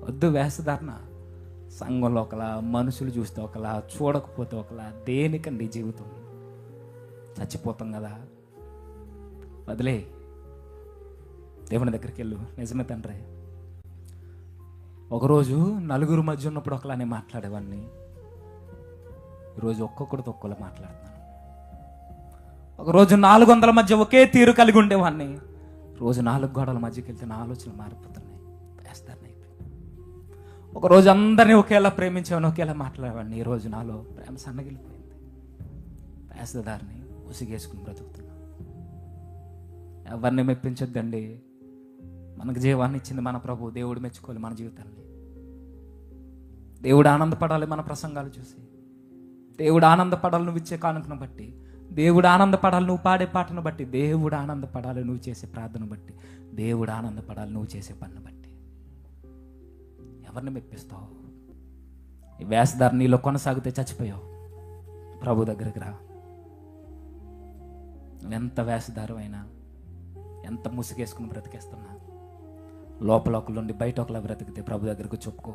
వద్దు వేషధారణ. సంఘంలో ఒకలా, మనుషులు చూస్తే ఒకలా, చూడకపోతే ఒకలా. దేనికండి జీవితం? చచ్చిపోతాం కదా, వదిలే. దేవుని దగ్గరికి వెళ్ళు. నిజమే తండ్రి, ఒకరోజు నలుగురు మధ్య ఉన్నప్పుడు ఒకలానే మాట్లాడేవాడిని, ఈరోజు ఒక్కొక్కడితో ఒక్కోలా మాట్లాడుతున్నాను. ఒకరోజు 400 మధ్య ఒకే తీరు కలిగి ఉండేవాడిని, రోజు 4 గోడల మధ్యకి వెళ్తే నా ఆలోచనలు మారిపోతున్నాయి. వేస్తారని ఒకరోజు అందరినీ ఒకేలా ప్రేమించేవాడిని, ఒకేలా మాట్లాడేవాడిని. ఈరోజు నాలో ప్రేమ సన్నగిలిపోయింది. వేస్తదారిని ఉసిగేసుకుని బ్రతుకుతున్నా. ఎవరిని మెప్పించొద్దండి. మనకు జీవాన్ని ఇచ్చింది మన ప్రభు. దేవుడు మెచ్చుకోవాలి మన జీవితాన్ని. దేవుడు ఆనందపడాలి మన ప్రసంగాలు చూసి. దేవుడు ఆనందపడాలి నువ్వు ఇచ్చే కానుకను బట్టి. దేవుడు ఆనందపడాలి నువ్వు పాడే పాటను బట్టి. దేవుడు ఆనందపడాలి నువ్వు చేసే ప్రార్థన బట్టి. దేవుడు ఆనందపడాలి నువ్వు చేసే పనిని బట్టి. ఎవరిని మెప్పిస్తావు? ఈ వేషధారణ నీలో కొనసాగితే చచ్చిపోయావు. ప్రభు దగ్గరికి రా. ఎంత వేషధారమైనా, ఎంత ముసుగేసుకుని బ్రతికేస్తున్నా, లోపల ఒకళ్ళుండి బయట ఒకలా బ్రతికితే ప్రభు దగ్గరకు చెప్పుకో.